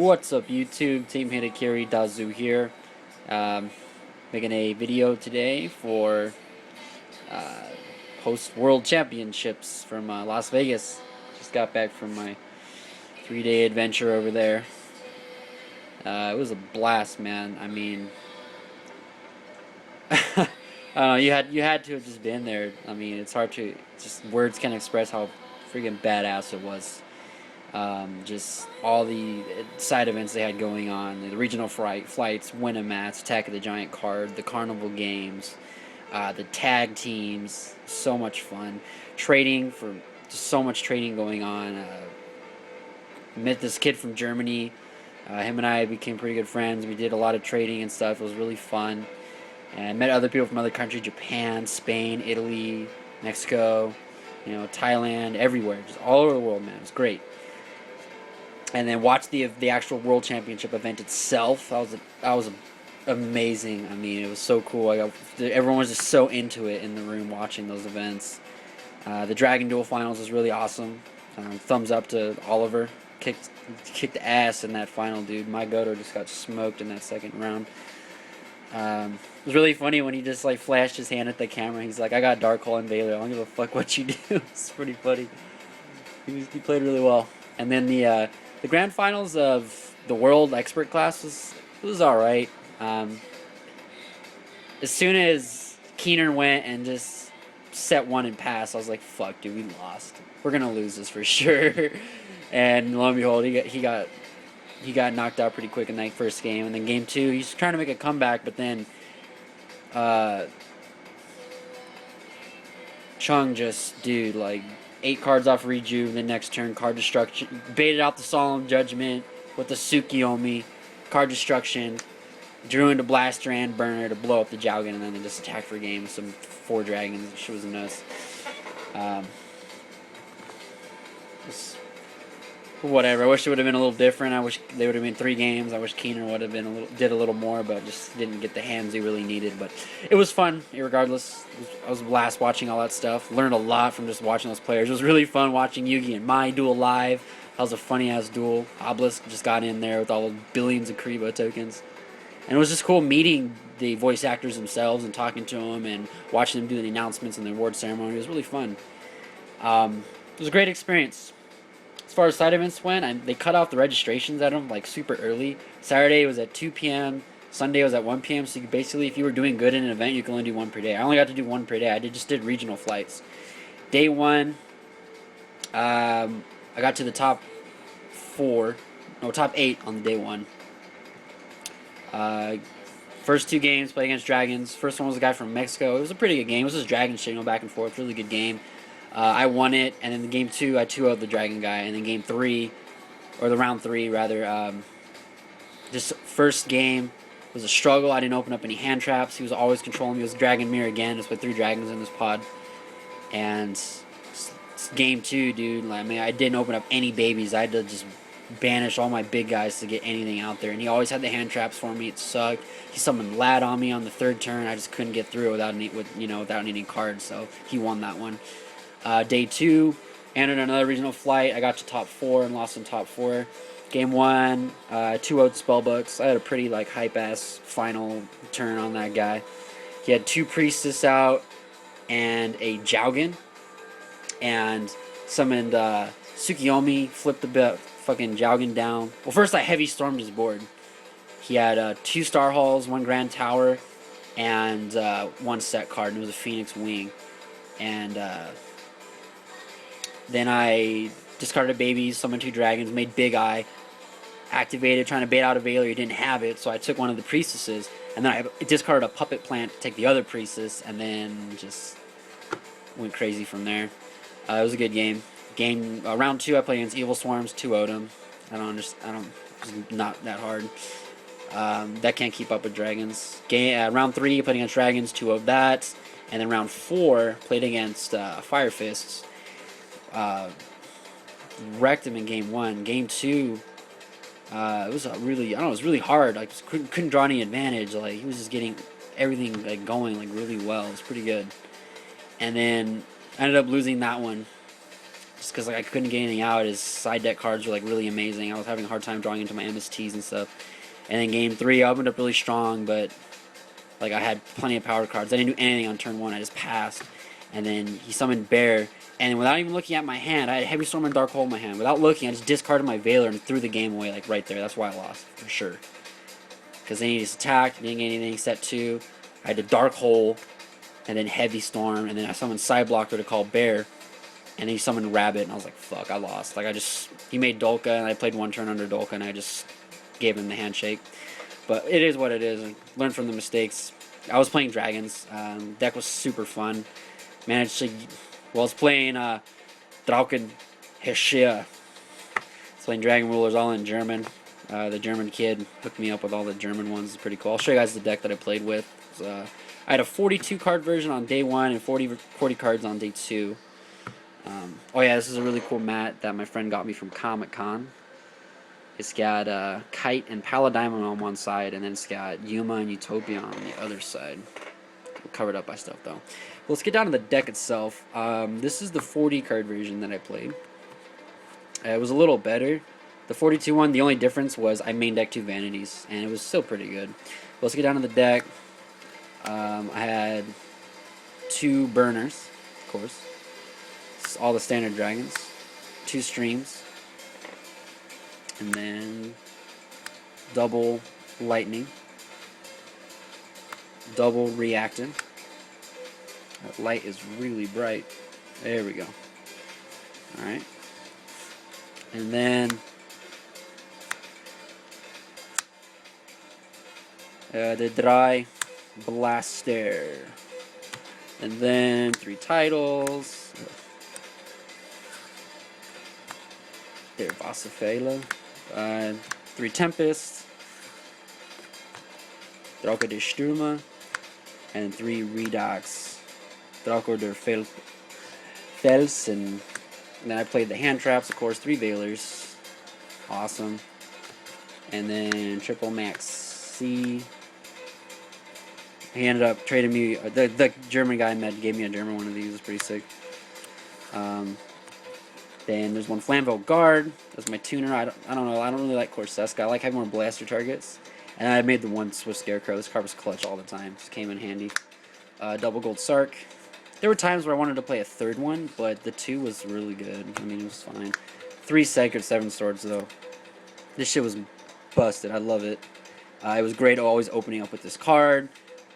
What's up, YouTube? Team Hitokiri Dazu here. Um, Making a video today for uh, post World Championships from Las Vegas. Just got back from my 3-day adventure over there. It was a blast, man. I mean, I don't know. You had to have just been there. I mean, it's hard to just words can't express how freaking badass it was. Just all the side events they had going on, the regional flights, win-a-mats, Attack of the Giant card, the carnival games, the tag teams, so much fun. Trading for just so much trading going on. Met this kid from Germany. Him and I became pretty good friends. We did a lot of trading and stuff. It was really fun. And met other people from other countries: Japan, Spain, Italy, Mexico, Thailand, everywhere, just all over the world, man. It was great. And then watch the actual World Championship event itself. That was amazing. I mean, it was so cool. Everyone was just so into it in the room watching those events. The Dragon Duel finals was really awesome. Thumbs up to Oliver. Kicked ass in that final, dude. My Goto just got smoked in that second round. It was really funny when he just like flashed his hand at the camera. He's like, "I got Dark Hole and Baylor. I don't give a fuck what you do." It's pretty funny. He played really well. And then the grand finals of the world expert class was all right. As soon as Keener went and just set one and passed, I was like, "Fuck, dude, we lost. We're gonna lose this for sure." And lo and behold, he got knocked out pretty quick in that first game. And then game two, he's trying to make a comeback, but then Chung just, dude, like 8 cards off Reju, the next turn, card destruction, baited out the Solemn Judgment with the Tsukiyomi, card destruction, drew into Blaster and Burner to blow up the Jowgen, and then they just attacked for game with some 4 dragons. Shit was nuts. Whatever. I wish it would have been a little different. I wish they would have been 3 games. I wish Keener would have been did a little more, but just didn't get the hands he really needed. But it was fun, regardless. I was a blast watching all that stuff. Learned a lot from just watching those players. It was really fun watching Yugi and Mai duel live. That was a funny ass duel. Obelisk just got in there with all the billions of Karibo tokens, and it was just cool meeting the voice actors themselves and talking to them and watching them do the announcements and the award ceremony. It was really fun. It was a great experience. As far as side events went, they cut off the registrations at them like super early. Saturday was at 2 p.m. Sunday was at 1 p.m. So basically, if you were doing good in an event, you could only do 1 per day. I only got to do 1 per day. I just did regional flights. Day 1, I got to the top 8 on the day 1. First 2 games, played against Dragons. First one was a guy from Mexico. It was a pretty good game. It was just Dragon shit, back and forth. Really good game. I won it, and then the game 2, I 2-0'd the Dragon guy, and then game 3, or the round 3 rather, just first game was a struggle. I didn't open up any hand traps. He was always controlling me. It was Dragon Mirror again, just with 3 dragons in this pod. And game 2, dude, I mean, I didn't open up any babies. I had to just banish all my big guys to get anything out there, and he always had the hand traps for me. It sucked. He summoned Lad on me on the 3rd turn. I just couldn't get through without needing cards, so he won that one. Day 2, entered another regional flight. I got to top 4 and lost in top 4. Game 1, 2-0'd Spellbooks. I had a pretty hype-ass final turn on that guy. He had 2 Priestess out and a Jowgen, and summoned Tsukiyomi, flipped the fucking Jowgen down. Well, first I heavy stormed his board. He had 2 Star Halls, 1 Grand Tower, and 1 set card, and it was a Phoenix Wing. And then I discarded babies, summoned 2 dragons, made Big Eye, activated, trying to bait out a Veiler. He didn't have it, so I took one of the priestesses, and then I discarded a puppet plant to take the other priestess, and then just went crazy from there. It was a good game. Round 2, I played against Evil Swarms, 2-0'd him. It's not that hard. That can't keep up with dragons. Round 3, played against dragons, 2-0'd that, and then round 4, played against Fire Fists. Wrecked him in game 1. Game 2, it was really hard. Couldn't draw any advantage. He was just getting everything going really well. It was pretty good. And then ended up losing that one. just because like I couldn't get anything out. His side deck cards were like really amazing. I was having a hard time drawing into my MSTs and stuff. And then game 3, I opened up really strong, but like I had plenty of power cards. I didn't do anything on turn 1. I just passed. And then he summoned Bear, and without even looking at my hand, I had Heavy Storm and Dark Hole in my hand. Without looking, I just discarded my Veiler and threw the game away like right there. That's why I lost, for sure. Because then he just attacked, didn't get anything, set 2. I had the Dark Hole, and then Heavy Storm, and then I summoned Sideblocker to call Bear, and then he summoned Rabbit, and I was like, fuck, I lost. Like, he made Dolka, and I played 1 turn under Dolka, and I just gave him the handshake. But it is what it is. I learned from the mistakes. I was playing Dragons. Deck was super fun. Managed to, well, I was playing Drauken Heshia. I was playing Dragon Rulers all in German. The German kid hooked me up with all the German ones. It's pretty cool. I'll show you guys the deck that I played with. I had a 42 card version on day 1 and 40 cards on day 2. Oh yeah, this is a really cool mat that my friend got me from Comic Con. It's got Kite and Paladimon on one side, and then it's got Yuma and Utopia on the other side. Covered up by stuff though. Well, let's get down to the deck itself. This is the 40 card version that I played. It was a little better. The 42 one, the only difference was I main decked 2 Vanities, and it was still pretty good. Well, let's get down to the deck. I had 2 Burners, of course. It's all the standard dragons. 2 Streams. And then double Lightning. Double Reactant. That light is really bright. There we go. Alright. And then the Dry Blaster. And then 3 titles. Der Wasserfälle. 3 Tempests. Drauke der Stürme. And 3 Redox. Drauke der Felsen. And then I played the hand traps, of course, 3 Veilers. Awesome. And then triple Max C. He ended up trading me, the German guy I met gave me a German one of these. It was pretty sick. Then there's 1 Flamvell Guard. That's my tuner. I don't know. I don't really like Corseska. I like having more blaster targets. And I made the 1 Swift Scarecrow. This card was clutch all the time. Just came in handy. Double Gold Sark. There were times where I wanted to play a 3rd one, but the 2 was really good. I mean, it was fine. 3 Sacred, 7 Swords, though. This shit was busted. I love it. It was great always opening up with this card.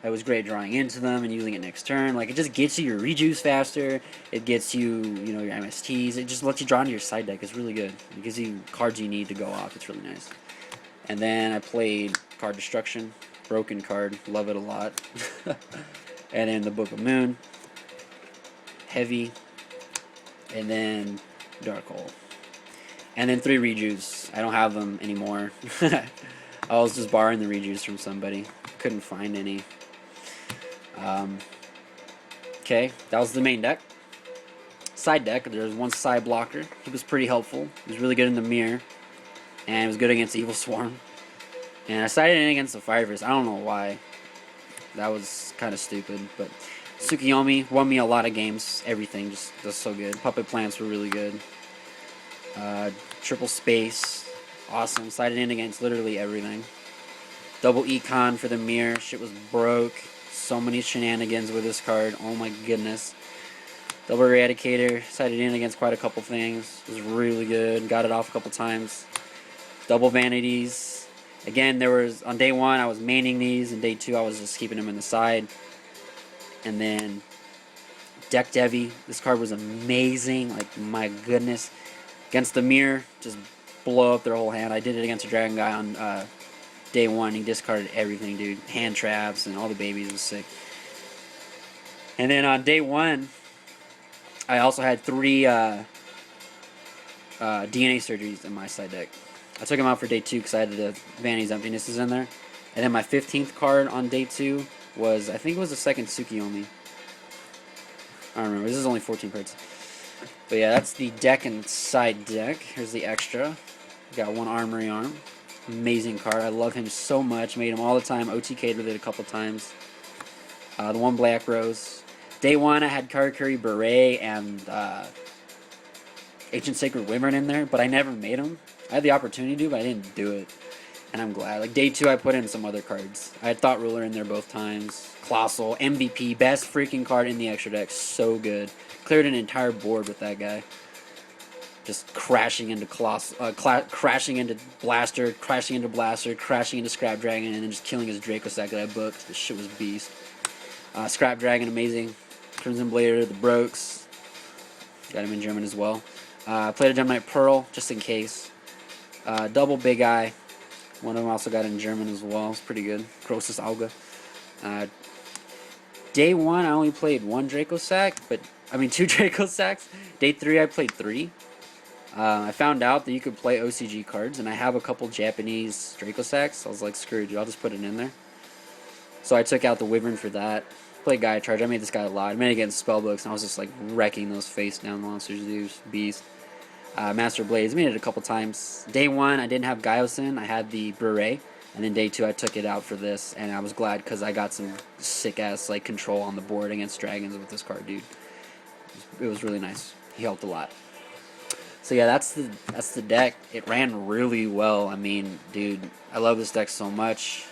It was great drawing into them and using it next turn. Like, it just gets you your rejuice faster. It gets you, you know, your MSTs. It just lets you draw into your side deck. It's really good. It gives you cards you need to go off. It's really nice. And then I played Card Destruction. Broken card. Love it a lot. And then the Book of Moon. Heavy. And then Dark Hole. And then 3 rejuice. I don't have them anymore. I was just borrowing the rejuice from somebody. Couldn't find any. Okay, that was the main deck. Side deck, there's 1 Side Blocker. He was pretty helpful. He was really good in the mirror. And he was good against Evil Swarm. And I sided in against the Fire Fist. I don't know why. That was kind of stupid. But Tsukiyomi won me a lot of games. Everything just so good. Puppet Plants were really good. Triple Space. Awesome. Sided in against literally everything. Double Econ for the mirror. Shit was broke. So many shenanigans with this card. Oh my goodness. Double Eradicator. Sided in against quite a couple things. It was really good. Got it off a couple times. Double Vanities. Again, there was, on day 1, I was maining these. And day 2, I was just keeping them in the side. And then Deck Devi. This card was amazing. Like, my goodness. Against the mirror. Just blow up their whole hand. I did it against a dragon guy on day 1. He discarded everything, dude. Hand traps and all the babies. It was sick. And then on day 1, I also had 3 DNA surgeries in my side deck. I took them out for day 2 because I had the Vanity's Emptinesses in there. And then my 15th card on day 2 was, I think it was the second Tsukiyomi. I don't remember. This is only 14 cards. But yeah, that's the deck and side deck. Here's the extra. Got 1 Armory Arm. Amazing card. I love him so much. Made him all the time. OTK'd with it a couple times. The 1 Black Rose. Day 1, I had Karakuri Beret and Ancient Sacred Wyvern in there, but I never made them. I had the opportunity to, but I didn't do it. And I'm glad. Like, day 2, I put in some other cards. I had Thought Ruler in there both times. Colossal, MVP, best freaking card in the extra deck. So good. Cleared an entire board with that guy. Just crashing into crashing into Blaster, crashing into Blaster, crashing into Scrap Dragon, and then just killing his Draco Sack that I booked. This shit was beast. Scrap Dragon, amazing. Crimson Blader, the Brokes. Got him in German as well. Played a Gemini Pearl, just in case. Double Big Eye. One of them also got in German as well. It's pretty good. Grosses Auge. Day 1, I only played 1 Draco Sack, but I mean 2 Draco Sacks. Day 3, I played 3. I found out that you could play OCG cards, and I have a couple Japanese Draco Sacks. I was like, screw it, dude, I'll just put it in there. So I took out the Wyvern for that. Played Gaia Charge. I made this guy a lot. I made it against Spellbooks, and I was just like wrecking those face down monsters, dude. Beast. Master Blades. Made it a couple times. Day 1, I didn't have Gaios. I had the Bure. And then day 2, I took it out for this, and I was glad because I got some sick-ass like control on the board against dragons with this card, dude. It was really nice. He helped a lot. So yeah, that's the deck. It ran really well. I mean, dude, I love this deck so much.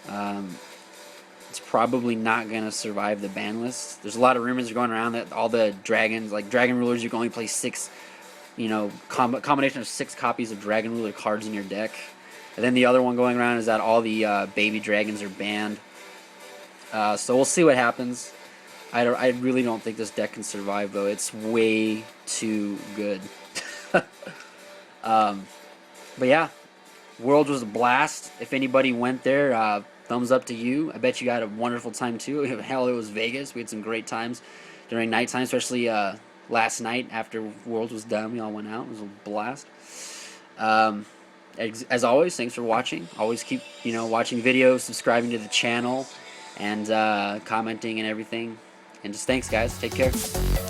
It's probably not going to survive the ban list. There's a lot of rumors going around that all the dragons, like Dragon Rulers, you can only play 6, you know, combination of 6 copies of Dragon Ruler cards in your deck. And then the other one going around is that all the baby dragons are banned. So we'll see what happens. I really don't think this deck can survive, though. It's way too good. But yeah, World was a blast. If anybody went there, thumbs up to you. I bet you had a wonderful time too. Hell, it was Vegas. We had some great times during nighttime, especially last night after World was done. We all went out. It was a blast. As always, thanks for watching. Always keep, you know, watching videos, subscribing to the channel, and commenting and everything. And just thanks, guys. Take care.